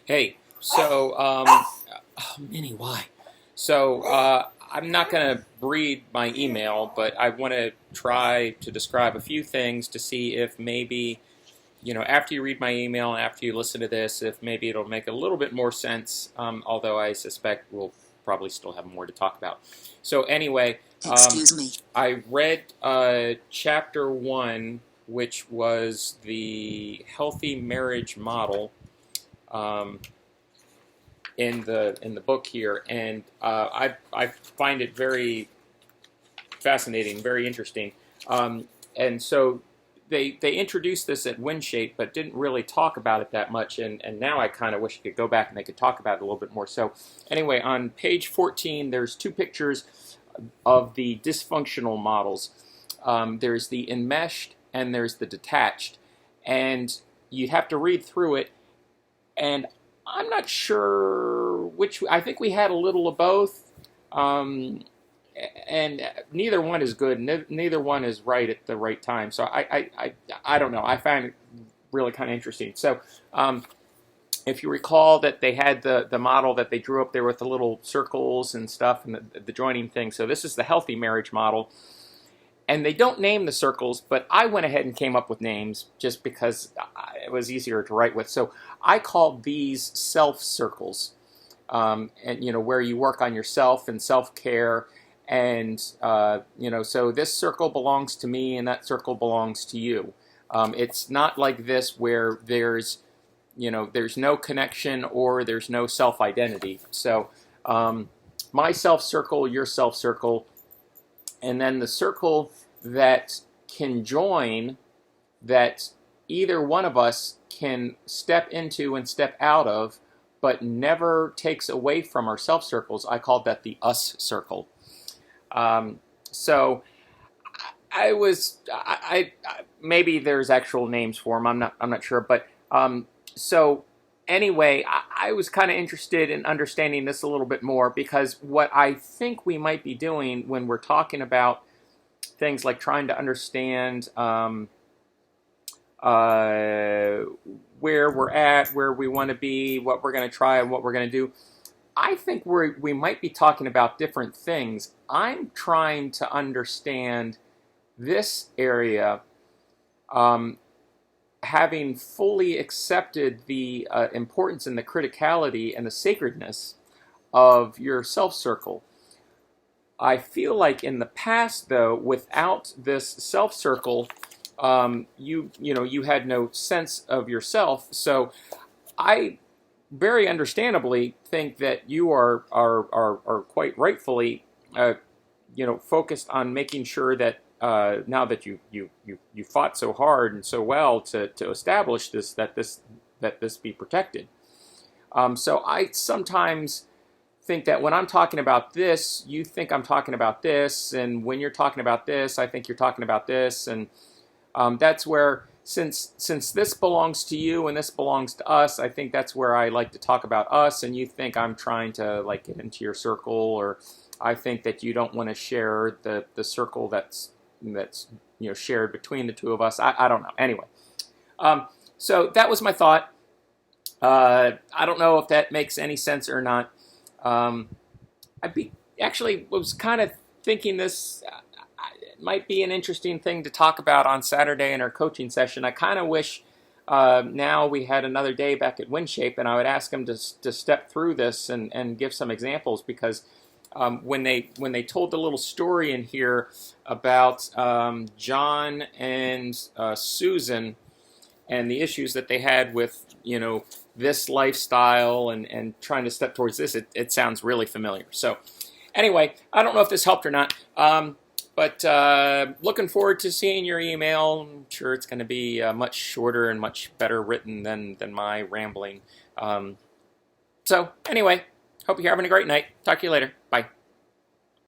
Hey, Minnie, why? I'm not going to read my email, but I want to try to describe a few things to see if maybe, after you read my email, after you listen to this, if maybe it'll make a little bit more sense, although I suspect we'll probably still have more to talk about. So, anyway, Excuse me. I read chapter 1, which was the healthy marriage model. In the book here, and I find it very fascinating, very interesting. And so they introduced this at WinShape, but didn't really talk about it that much. And now I kind of wish I could go back and they could talk about it a little bit more. So anyway, on page 14, there's two pictures of the dysfunctional models. There's the enmeshed and there's the detached, and you have to read through it. And I'm not sure which. I think we had a little of both, and neither one is good. Neither one is right at the right time. So I don't know. I find it really kind of interesting. So if you recall that they had the model that they drew up there with the little circles and stuff and the joining thing. So this is the healthy marriage model. And they don't name the circles, but I went ahead and came up with names just because it was easier to write with. So I called these self circles, and where you work on yourself and self-care, and so this circle belongs to me and that circle belongs to you. It's not like this where there's no connection or there's no self-identity. So my self circle, your self circle. And then the circle that can join, that either one of us can step into and step out of, but never takes away from our self circles. I called that the us circle. So I maybe there's actual names for them. I'm not sure, but so anyway, I was kind of interested in understanding this a little bit more, because what I think we might be doing when we're talking about things like trying to understand where we're at, where we want to be, what we're going to try, and what we're going to do, I think we might be talking about different things. I'm trying to understand this area, having fully accepted the importance and the criticality and the sacredness of your self circle. I feel like in the past, though, without this self circle, you had no sense of yourself. So I very understandably think that you are quite rightfully focused on making sure that now that you fought so hard and so well to establish that this be protected. So I sometimes think that when I'm talking about this, you think I'm talking about this, and when you're talking about this, I think you're talking about this, and that's where, since this belongs to you and this belongs to us, I think that's where I like to talk about us, and you think I'm trying to get into your circle, or I think that you don't want to share the circle that's shared between the two of us. I don't know. Anyway, so that was my thought. I don't know if that makes any sense or not. Was kind of thinking this might be an interesting thing to talk about on Saturday in our coaching session. I kind of wish now we had another day back at WinShape, and I would ask them to step through this and give some examples, because when they told the little story in here about John and Susan and the issues that they had with this lifestyle and trying to step towards this, it sounds really familiar. So anyway, I don't know if this helped or not, but looking forward to seeing your email. I'm sure it's going to be much shorter and much better written than my rambling. So anyway, hope you're having a great night. Talk to you later. Bye.